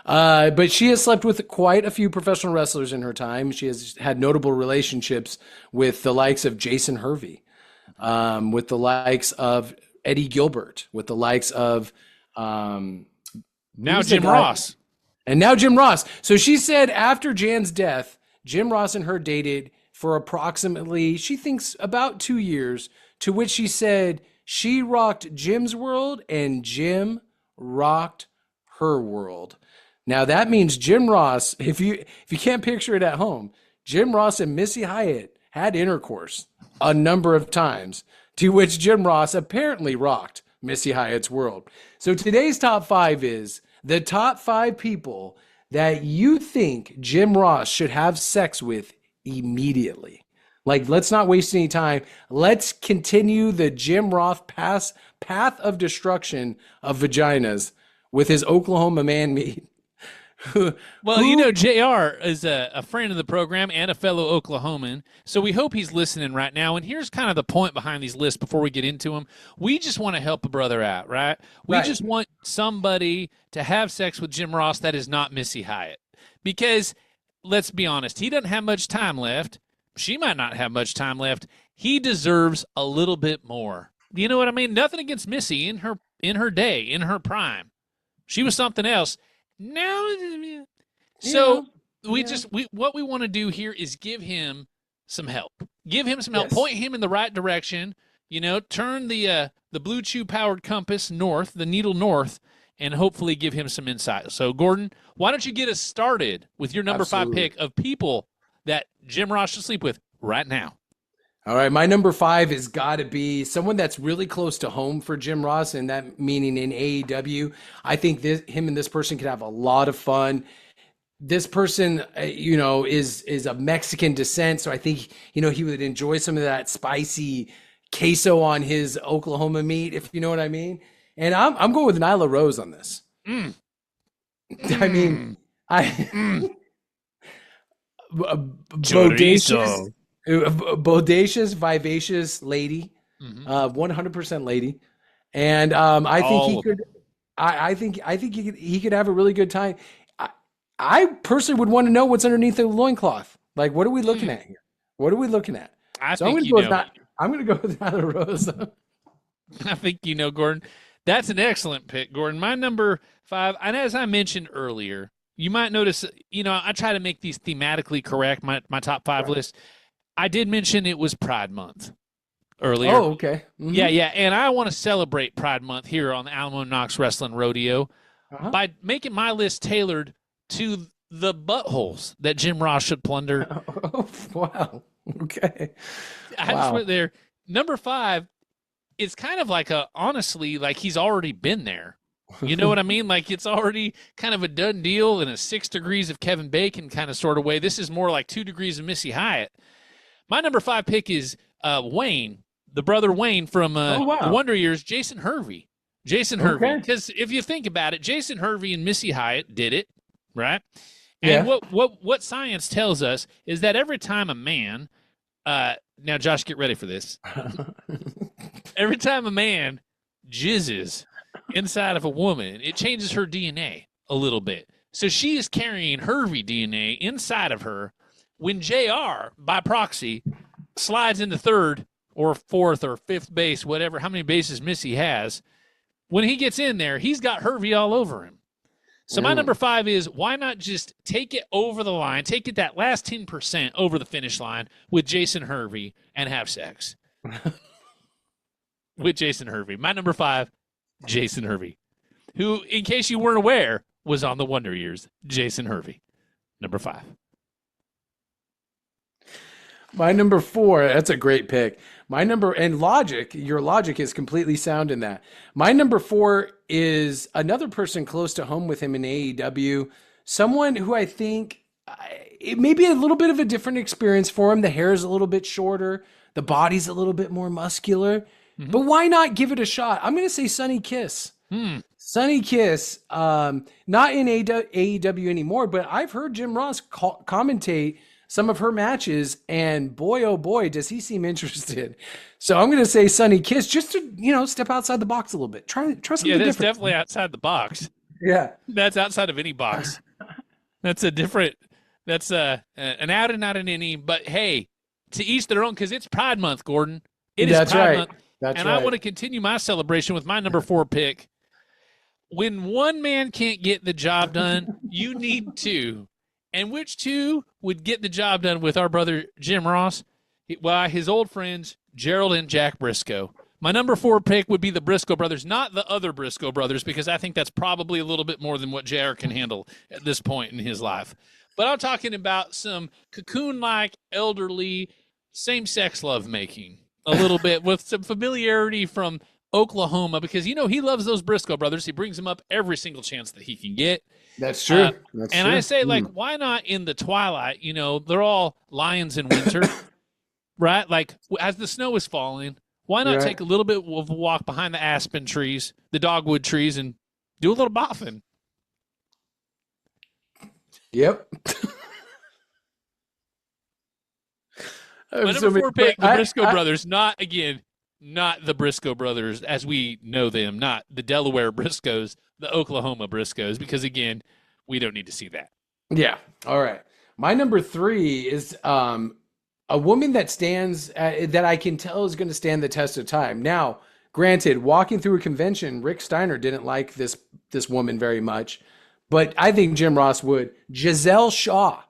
But she has slept with quite a few professional wrestlers in her time. She has had notable relationships with the likes of Jason Hervey, with the likes of Eddie Gilbert, with the likes of now Jim Ross. And now Jim Ross. So she said after Jan's death, Jim Ross and her dated for approximately, she thinks, about 2 years, to which she said she rocked Jim's world and Jim rocked her world. Now that means Jim Ross, if you can't picture it at home, Jim Ross and Missy Hyatt had intercourse a number of times, to which Jim Ross apparently rocked Missy Hyatt's world. So today's top 5 is the top 5 people that you think Jim Ross should have sex with immediately. Like, let's not waste any time. Let's continue the Jim Ross path of destruction of vaginas with his Oklahoma man meat. Well, you know, JR is a friend of the program and a fellow Oklahoman, so we hope he's listening right now. And here's kind of the point behind these lists before we get into them. We just want to help a brother out, right? We just want somebody to have sex with Jim Ross that is not Missy Hyatt. Because, let's be honest, he doesn't have much time left. She might not have much time left. He deserves a little bbit more. You know what I mean? Nothing against Missy in her day, in her prime. She was something else. Now, so what we want to do here is give him some help. Give him some help. Yes. Point him in the right direction. You know, turn the Blue Chew powered compass north, the needle north, and hopefully give him some insight. So, Gordon, why don't you get us started with your number 5 pick of people that Jim Ross should sleep with right now? All right, my number 5 has got to be someone that's really close to home for Jim Ross, and that meaning in AEW. I think him and this person could have a lot of fun. This person, is of Mexican descent, so I think, he would enjoy some of that spicy queso on his Oklahoma meat, if you know what I mean. And I'm going with Nyla Rose on this. I mean, bodacious, vivacious lady, 100% lady, and I think he could. I think he could have a really good time. I personally would want to know what's underneath the loincloth. Like, what are we looking at here? What are we looking at? I'm going to go with Nyla Rose. I think Gordon. That's an excellent pick, Gordon. My number 5, and as I mentioned earlier, you might notice, I try to make these thematically correct, my top 5 list. I did mention it was Pride Month earlier. Oh, okay. Mm-hmm. Yeah, and I want to celebrate Pride Month here on the Alamo Knox Wrestling Rodeo. by making my list tailored to the buttholes that Jim Ross should plunder. Oh, wow. Okay. I just went there. Number 5 is kind of like honestly, like he's already been there. You know what I mean? Like it's already kind of a done deal in a 6 degrees of Kevin Bacon kind of sort of way. This is more like 2 degrees of Missy Hyatt. My number 5 pick is Wayne, the brother Wayne from the Wonder Years, Jason Hervey. Jason Hervey. Because if you think about it, Jason Hervey and Missy Hyatt did it, right? And what science tells us is that every time a man, now Josh, get ready for this. Every time a man jizzes inside of a woman, it changes her DNA a little bit. So she is carrying Hervey DNA inside of her. When JR, by proxy, slides into 3rd or 4th or 5th base, whatever, how many bases Missy has, when he gets in there, he's got Hervey all over him. So my number 5 is, why not just take it over the line, take it that last 10% over the finish line with Jason Hervey and have sex with Jason Hervey. My number 5, Jason Hervey, who, in case you weren't aware, was on the Wonder Years. Jason Hervey, number 5. My number 4, that's a great pick. Your logic is completely sound in that. My number 4 is another person close to home with him in AEW, someone who I think it may be a little bit of a different experience for him. The hair is a little bit shorter, the body's a little bit more muscular, but why not give it a shot? I'm going to say Sonny Kiss. Sonny Kiss, not in AEW anymore, but I've heard Jim Ross commentate some of her matches, and boy, oh boy, does he seem interested. So I'm going to say Sonny Kiss, just to, step outside the box a little bit. Try something different. Yeah, that's definitely outside the box. Yeah. That's outside of any box. That's an out and not an inning, but hey, to each their own, because it's Pride Month, Gordon. It is Pride Month. That's and right. I want to continue my celebration with my number 4 pick. When one man can't get the job done, you need 2. And which 2 would get the job done with our brother Jim Ross? Well, his old friends, Gerald and Jack Briscoe. My number 4 pick would be the Briscoe brothers, not the other Briscoe brothers, because I think that's probably a little bit more than what JR can handle at this point in his life. But I'm talking about some cocoon-like, elderly, same-sex lovemaking a little bit with some familiarity from Oklahoma, because, he loves those Briscoe brothers. He brings them up every single chance that he can get. That's true. I say, why not in the twilight? They're all lions in winter, right? Like, as the snow is falling, why not take a little bit of a walk behind the aspen trees, the dogwood trees, and do a little boffing? Yep. My number 4 pick, the Briscoe brothers, not the Briscoe brothers as we know them, not the Delaware Briscoes, the Oklahoma Briscoes, because, again, we don't need to see that. Yeah. All right. My number 3 is a woman that that I can tell is going to stand the test of time. Now, granted, walking through a convention, Rick Steiner didn't like this woman very much, but I think Jim Ross would. Giselle Shaw.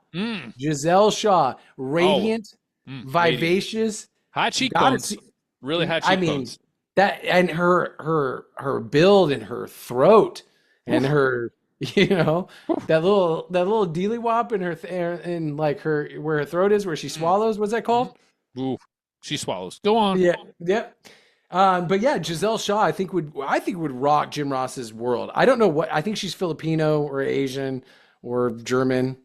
Giselle Shaw. Radiant, vivacious. High cheekbones. Really high cheekbones. I mean, that, and her build and her throat and her, that little dealy wop in her and like her, where her throat is, where she swallows. What's that called? Ooh, she swallows. Go on. Yeah. But yeah, Giselle Shaw, I think would rock Jim Ross's world. I don't know what, I think she's Filipino or Asian or German.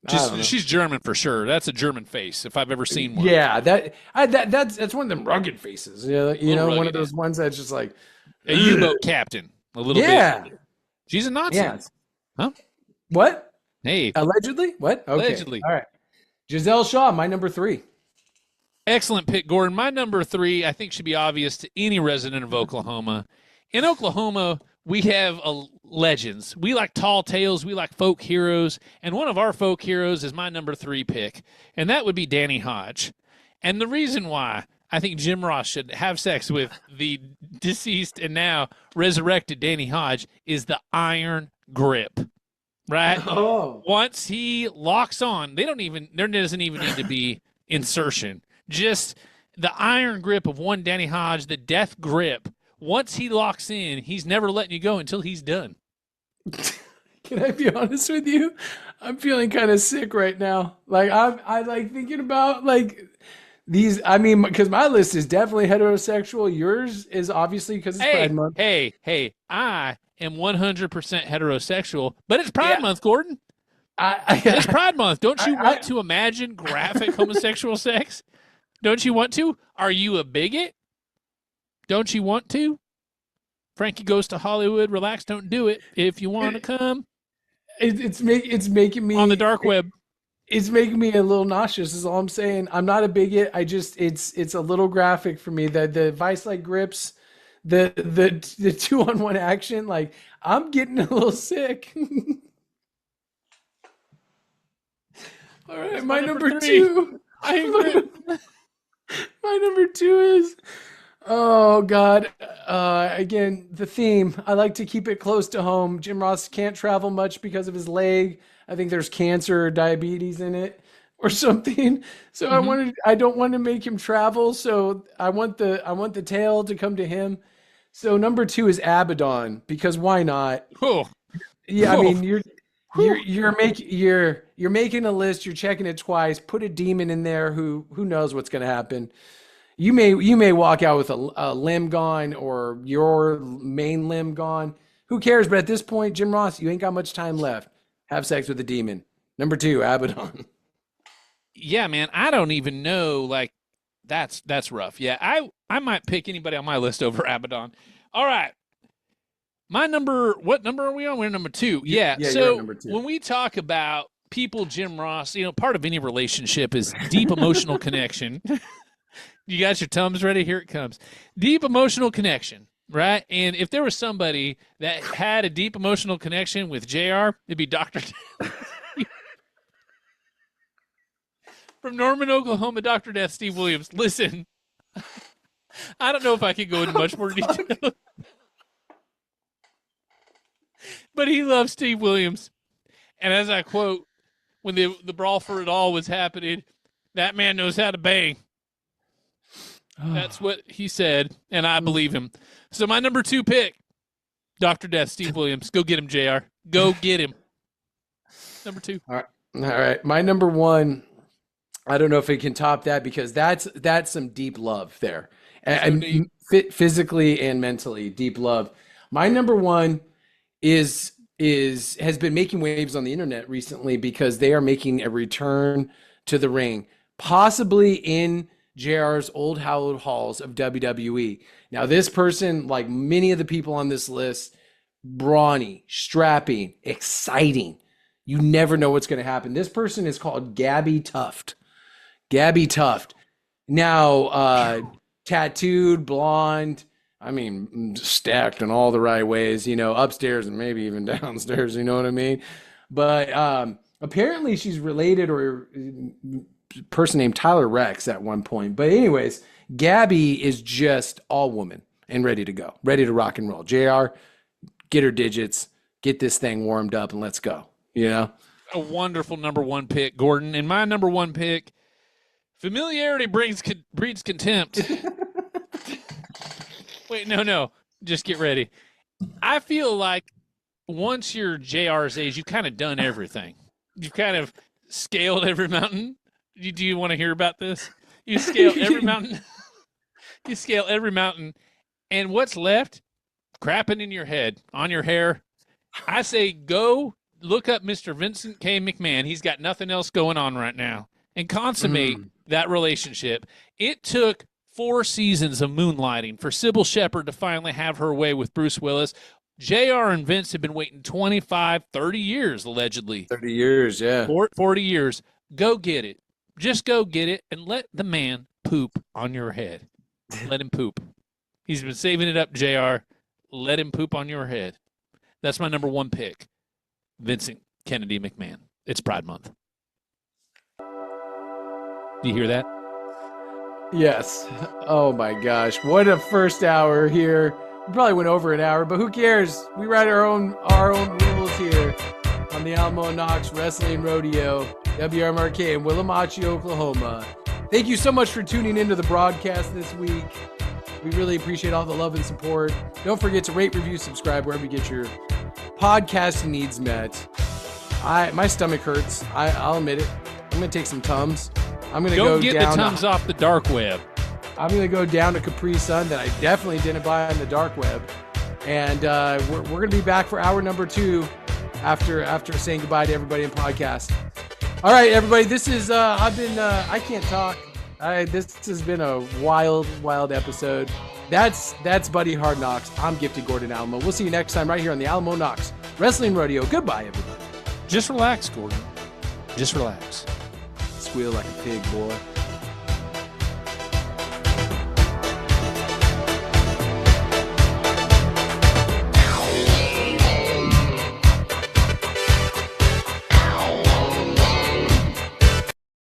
She's German for sure. That's a German face if I've ever seen one. Yeah, that's one of them rugged faces. One of those ones that's just like a U-boat captain. A little bit. She's a Nazi. Yeah. Huh? What? Hey. Allegedly? What? Okay. Allegedly. All right. Giselle Shaw, my number 3. Excellent pick, Gordon. My number 3, I think, should be obvious to any resident of Oklahoma. In Oklahoma, we have legends. We like tall tales. We like folk heroes. And one of our folk heroes is my number 3 pick, and that would be Danny Hodge. And the reason why I think Jim Ross should have sex with the deceased and now resurrected Danny Hodge is the iron grip, right? Oh. Once he locks on, there doesn't even need to be insertion. Just the iron grip of one Danny Hodge, the death grip. Once he locks in, he's never letting you go until he's done. Can I be honest with you? I'm feeling kind of sick right now. Like I like thinking about like these. I mean, because my list is definitely heterosexual. Yours is obviously because it's Pride Month. Hey! I am 100% heterosexual, but it's Pride Month, Gordon. It's Pride Month. Don't you want to imagine graphic homosexual sex? Don't you want to? Are you a bigot? Don't you want to? Frankie Goes to Hollywood. Relax. Don't do it. If you want to come. It's making me on the dark web. It's making me a little nauseous is all I'm saying. I'm not a bigot. I just it's a little graphic for me. The vice-like grips, the 2-on-1 action, like I'm getting a little sick. All right, That's my number three. 2. I agree. My number 2 is, oh God, again, the theme. I like to keep it close to home. Jim Ross can't travel much because of his leg. I think there's cancer or diabetes in it or something. So I don't want to make him travel. So I want the tail to come to him. So number 2 is Abaddon, because why not? Oh. Yeah, I mean, you're making a list, you're checking it twice, put a demon in there who knows what's going to happen. You may walk out with a limb gone or your main limb gone. Who cares? But at this point, Jim Ross, you ain't got much time left. Have sex with a demon. Number 2, Abaddon. Yeah, man, I don't even know. Like, that's rough. Yeah, I might pick anybody on my list over Abaddon. All right. What number are we on? We're number 2. Yeah. So number 2. When we talk about people, Jim Ross, part of any relationship is deep emotional connection. You got your Tums ready? Here it comes. Deep emotional connection, right? And if there was somebody that had a deep emotional connection with JR, it'd be Dr. From Norman, Oklahoma, Dr. Death, Steve Williams. Listen, I don't know if I could go into much more detail. But he loves Steve Williams. And as I quote, when the brawl for it all was happening, that man knows how to bang. That's what he said, and I believe him. So my number 2 pick, Dr. Death, Steve Williams. Go get him, JR. Go get him. Number 2. All right. My number 1, I don't know if it can top that, because that's some deep love there. And physically and mentally, deep love. My number 1 has been making waves on the internet recently because they are making a return to the ring, possibly in JR's old hallowed halls of WWE. Now, this person, like many of the people on this list, brawny, strapping, exciting. You never know what's going to happen. This person is called Gabby Tuft. Gabby Tuft. Now, tattooed, blonde, I mean, stacked in all the right ways, upstairs and maybe even downstairs, you know what I mean? But apparently she's related or a person named Tyler Rex at one point. But anyways, Gabby is just all woman and ready to go, ready to rock and roll. JR, get her digits, get this thing warmed up, and let's go, A wonderful number 1 pick, Gordon. And my number 1 pick, familiarity breeds contempt. Wait, no. Just get ready. I feel like once you're JR's age, you've kind of done everything. You've kind of scaled every mountain. Do you want to hear about this? You scale every mountain. You scale every mountain. And what's left? Crapping in your head, on your hair. I say go look up Mr. Vincent K. McMahon. He's got nothing else going on right now. And consummate that relationship. It took 4 seasons of moonlighting for Sybil Shepherd to finally have her way with Bruce Willis. JR and Vince have been waiting 25, 30 years, allegedly. 30 years, yeah. 40 years. Go get it. Just go get it and let the man poop on your head. Let him poop. He's been saving it up, JR. Let him poop on your head. That's my number 1 pick. Vincent Kennedy McMahon. It's Pride Month. Do you hear that? Yes. Oh my gosh. What a first hour here. We probably went over an hour, but who cares? We write our own rules here on the Alamo Knox Wrestling Rodeo, WMRK in Willamachi, Oklahoma. Thank you so much for tuning into the broadcast this week. We really appreciate all the love and support. Don't forget to rate, review, subscribe wherever you get your podcast needs met. My stomach hurts. I'll admit it. I'm gonna take some Tums. I'm gonna go get down the Tums off the dark web. I'm gonna go down to Capri Sun that I definitely didn't buy on the dark web, and we're gonna be back for hour number 2 after saying goodbye to everybody in podcast. All right, everybody. This is I can't talk. This has been a wild episode. That's Buddy Hard Knocks. I'm Gifted Gordon Alamo. We'll see you next time right here on the Alamo Knox Wrestling Rodeo. Goodbye, everybody. Just relax, Gordon. Just relax. Squeal like a pig, boy.